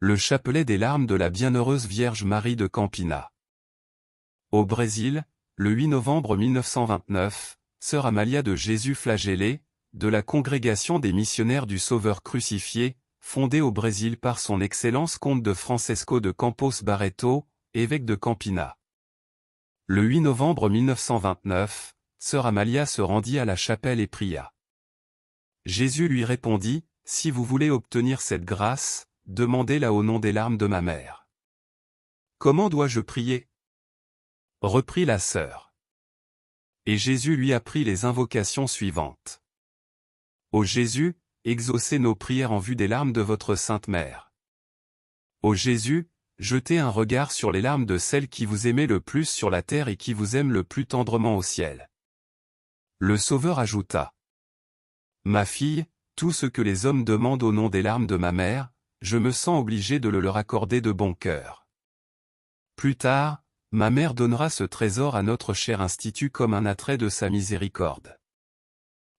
Le chapelet des larmes de la Bienheureuse Vierge Marie de Campina. Au Brésil, le 8 novembre 1929, sœur Amalia de Jésus flagellé, de la Congrégation des missionnaires du Sauveur crucifié, fondée au Brésil par son Excellence comte de Francesco de Campos Barreto, évêque de Campina. Le 8 novembre 1929, sœur Amalia se rendit à la chapelle et pria. Jésus lui répondit, « Si vous voulez obtenir cette grâce, demandez-la au nom des larmes de ma mère. » « Comment dois-je prier ?» reprit la sœur. Et Jésus lui apprit les invocations suivantes. Ô Jésus, exaucez nos prières en vue des larmes de votre Sainte Mère. Ô Jésus, jetez un regard sur les larmes de celle qui vous aimait le plus sur la terre et qui vous aime le plus tendrement au ciel. Le Sauveur ajouta. Ma fille, tout ce que les hommes demandent au nom des larmes de ma mère, je me sens obligé de le leur accorder de bon cœur. Plus tard, ma mère donnera ce trésor à notre cher institut comme un attrait de sa miséricorde.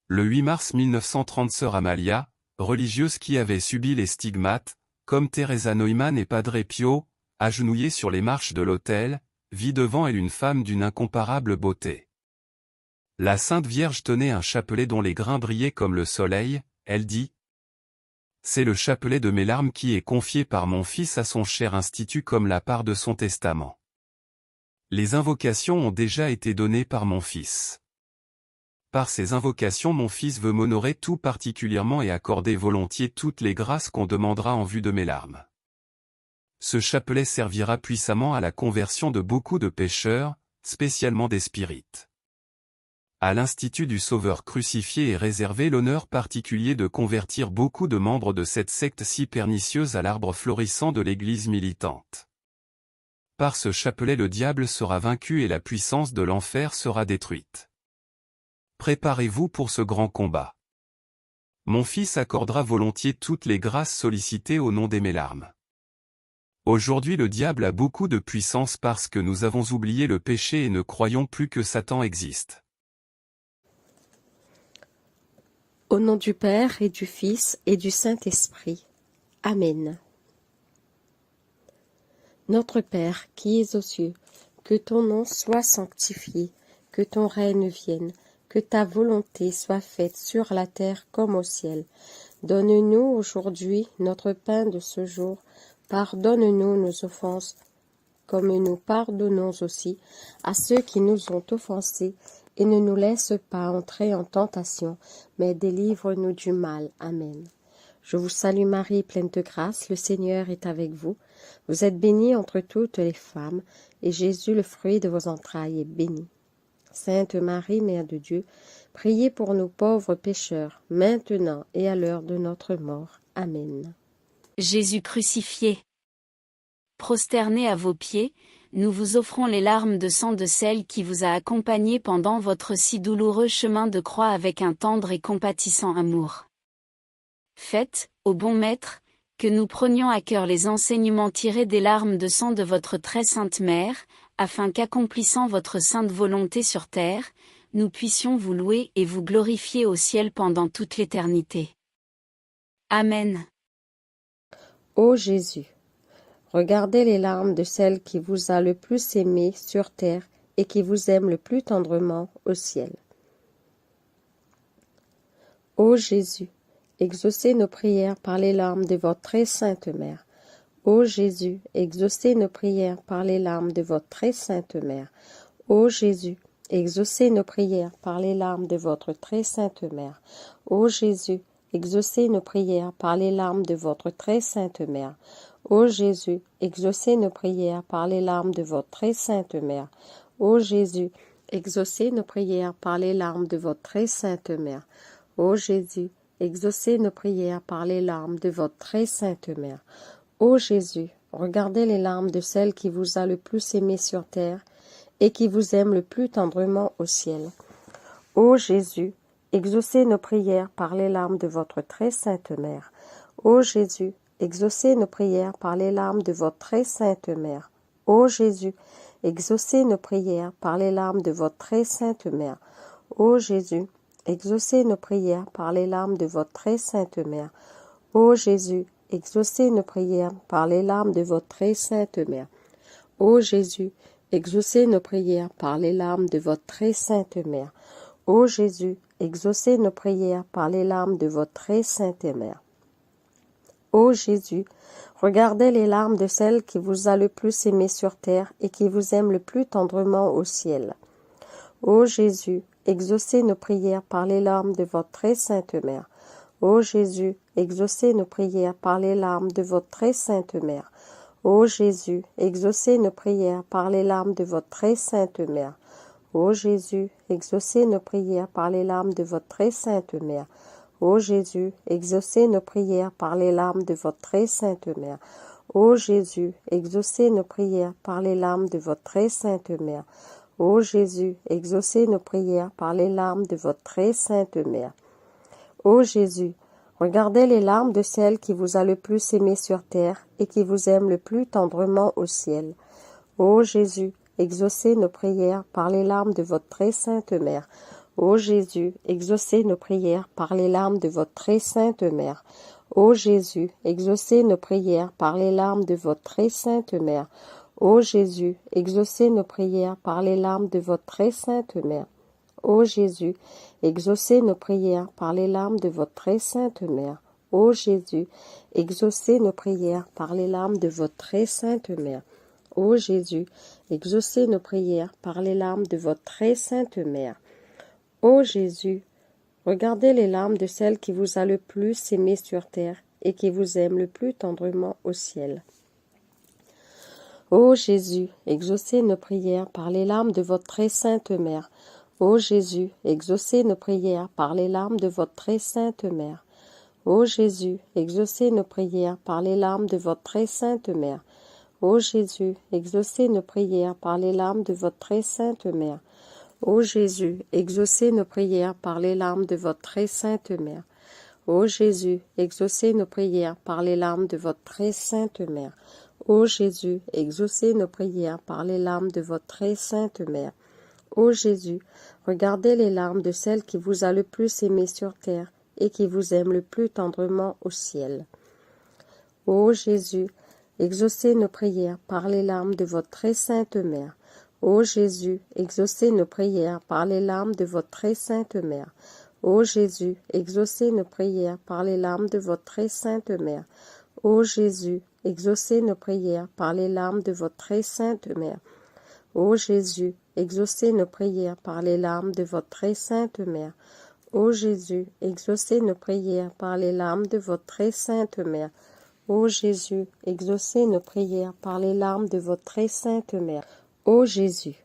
Le 8 mars 1930, sœur Amalia, religieuse qui avait subi les stigmates, comme Teresa Neumann et Padre Pio, agenouillée sur les marches de l'autel, vit devant elle une femme d'une incomparable beauté. La Sainte Vierge tenait un chapelet dont les grains brillaient comme le soleil, elle dit. C'est le chapelet de mes larmes qui est confié par mon fils à son cher institut comme la part de son testament. Les invocations ont déjà été données par mon fils. Par ces invocations mon fils veut m'honorer tout particulièrement et accorder volontiers toutes les grâces qu'on demandera en vue de mes larmes. Ce chapelet servira puissamment à la conversion de beaucoup de pécheurs, spécialement des spirites. À l'Institut du Sauveur crucifié est réservé l'honneur particulier de convertir beaucoup de membres de cette secte si pernicieuse à l'arbre florissant de l'Église militante. Par ce chapelet le diable sera vaincu et la puissance de l'enfer sera détruite. Préparez-vous pour ce grand combat. Mon fils accordera volontiers toutes les grâces sollicitées au nom de mes larmes. Aujourd'hui le diable a beaucoup de puissance parce que nous avons oublié le péché et ne croyons plus que Satan existe. Au nom du Père et du Fils et du Saint-Esprit. Amen. Notre Père qui es aux cieux, que ton nom soit sanctifié, que ton règne vienne, que ta volonté soit faite sur la terre comme au ciel. Donne-nous aujourd'hui notre pain de ce jour. Pardonne-nous nos offenses, comme nous pardonnons aussi à ceux qui nous ont offensés. Et ne nous laisse pas entrer en tentation, mais délivre-nous du mal. Amen. Je vous salue Marie, pleine de grâce, le Seigneur est avec vous. Vous êtes bénie entre toutes les femmes, et Jésus, le fruit de vos entrailles, est béni. Sainte Marie, Mère de Dieu, priez pour nous pauvres pécheurs, maintenant et à l'heure de notre mort. Amen. Jésus crucifié. Prosterné à vos pieds, nous vous offrons les larmes de sang de celle qui vous a accompagné pendant votre si douloureux chemin de croix avec un tendre et compatissant amour. Faites, ô bon Maître, que nous prenions à cœur les enseignements tirés des larmes de sang de votre très sainte Mère, afin qu'accomplissant votre sainte volonté sur terre, nous puissions vous louer et vous glorifier au ciel pendant toute l'éternité. Amen. Ô Jésus, regardez les larmes de celle qui vous a le plus aimé sur terre et qui vous aime le plus tendrement au ciel. Ô Jésus, exaucez nos prières par les larmes de votre très sainte Mère. Ô Jésus, exaucez nos prières par les larmes de votre très sainte Mère. Ô Jésus, exaucez nos prières par les larmes de votre très sainte Mère. Ô Jésus, exaucez nos prières par les larmes de votre très sainte Mère. Ô Jésus, exaucez nos prières par les larmes de votre très sainte Mère. Ô Jésus, exaucez nos prières par les larmes de votre très sainte Mère. Ô Jésus, exaucez nos prières par les larmes de votre très sainte Mère. Ô Jésus, regardez les larmes de celle qui vous a le plus aimé sur terre et qui vous aime le plus tendrement au ciel. Ô Jésus, exaucez nos prières par les larmes de votre très sainte Mère. Ô Jésus, exaucez nos prières par les larmes de votre très sainte Mère. Ô Jésus, exaucez nos prières par les larmes de votre très sainte Mère. Ô Jésus, exaucez nos prières par les larmes de votre très sainte Mère. Ô Jésus, exaucez nos prières par les larmes de votre très sainte mère. Ô Jésus, exaucez nos prières par les larmes de votre très sainte mère. Ô Jésus, exaucez nos prières par les larmes de votre très sainte mère. Ô Jésus, regardez les larmes de celle qui vous a le plus aimé sur terre et qui vous aime le plus tendrement au ciel. Ô Jésus, exaucez nos prières par les larmes de votre très sainte mère. Ô Jésus, exaucez nos prières par les larmes de votre très sainte mère. Ô Jésus, exaucez nos prières par les larmes de votre très sainte mère. Ô Jésus, exaucez nos prières par les larmes de votre très sainte mère. Ô Jésus, exaucez nos prières par les larmes de votre très sainte mère. Ô Jésus, exaucez nos prières par les larmes de votre très sainte mère. Ô Jésus, exaucez nos prières par les larmes de votre très sainte mère. Ô Jésus, regardez les larmes de celle qui vous a le plus aimé sur terre et qui vous aime le plus tendrement au ciel. Ô Jésus, exaucez nos prières par les larmes de votre très sainte mère. Ô Jésus, exaucez nos prières par les larmes de votre très sainte mère. Ô Jésus, exaucez nos prières par les larmes de votre très sainte mère. Ô Jésus, exaucez nos prières par les larmes de votre très sainte mère. Ô Jésus, exaucez nos prières par les larmes de votre très sainte mère. Ô Jésus, exaucez nos prières par les larmes de votre très sainte mère. Ô Jésus, exaucez nos prières par les larmes de votre très sainte mère. Ô Jésus, regardez les larmes de celle qui vous a le plus aimé sur terre et qui vous aime le plus tendrement au ciel. Ô Jésus, exaucez nos prières par les larmes de votre très sainte mère. Ô Jésus, exaucez nos prières par les larmes de votre très sainte mère. Ô Jésus, exaucez nos prières par les larmes de votre très sainte mère. Ô Jésus, exaucez nos prières par les larmes de votre très sainte mère. Ô Jésus, exaucez nos prières par les larmes de votre très sainte mère. Ô Jésus, exaucez nos prières par les larmes de votre très sainte mère. Ô Jésus, exaucez nos prières par les larmes de votre très sainte mère. Ô Jésus, regardez les larmes de celle qui vous a le plus aimé sur terre et qui vous aime le plus tendrement au ciel. Ô Jésus, exaucez nos prières par les larmes de votre très sainte mère. Ô Jésus, exaucez nos prières par les larmes de votre très sainte mère. Ô Jésus, exaucez nos prières par les larmes de votre très sainte mère. Ô Jésus, exaucez nos prières par les larmes de votre très sainte mère. Ô Jésus, exaucez nos prières par les larmes de votre très sainte mère. Ô Jésus, exaucez nos prières par les larmes de votre très sainte mère. Ô Jésus, exaucez nos prières par les larmes de votre très sainte mère. Ô Jésus,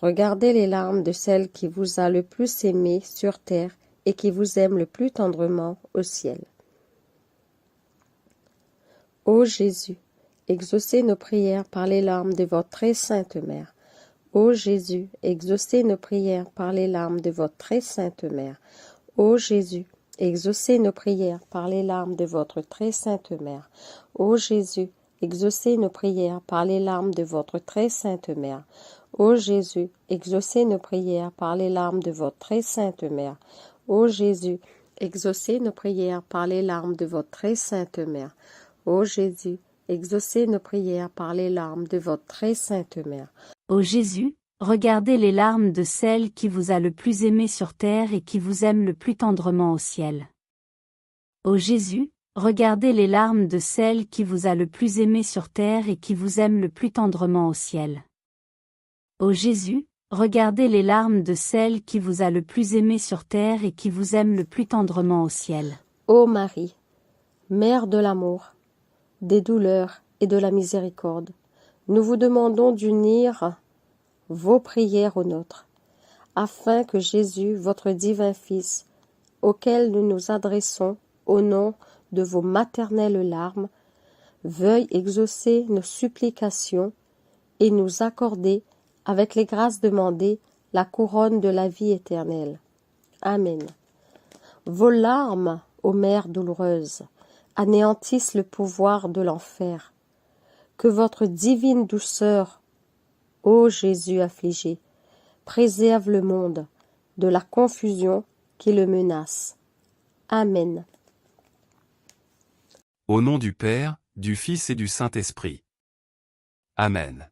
regardez les larmes de celle qui vous a le plus aimé sur terre et qui vous aime le plus tendrement au ciel. Ô Jésus, exaucez nos prières par les larmes de votre très sainte mère. Ô Jésus, exaucez nos prières par les larmes de votre très sainte mère. Ô Jésus, exaucez nos prières par les larmes de votre très sainte mère. Ô Jésus, exaucez nos prières par les larmes de votre très sainte mère. Ô Jésus, exaucez nos prières par les larmes de votre très sainte mère. Ô Jésus, exaucez nos prières par les larmes de votre très sainte mère. Ô Jésus, exaucez nos prières par les larmes de votre très sainte mère. Ô Jésus, regardez les larmes de celle qui vous a le plus aimé sur terre et qui vous aime le plus tendrement au ciel. Ô Jésus, regardez les larmes de celle qui vous a le plus aimé sur terre et qui vous aime le plus tendrement au ciel. Ô Jésus, regardez les larmes de celle qui vous a le plus aimé sur terre et qui vous aime le plus tendrement au ciel. Ô Marie, Mère de l'amour, des douleurs et de la miséricorde, nous vous demandons d'unir vos prières aux nôtres, afin que Jésus, votre divin Fils, auquel nous nous adressons au nom de vos maternelles larmes, veuille exaucer nos supplications et nous accorder, avec les grâces demandées, la couronne de la vie éternelle. Amen. Vos larmes, ô Mère douloureuse, anéantissent le pouvoir de l'enfer. Que votre divine douceur, ô Jésus affligé, préserve le monde de la confusion qui le menace. Amen. Au nom du Père, du Fils et du Saint-Esprit. Amen.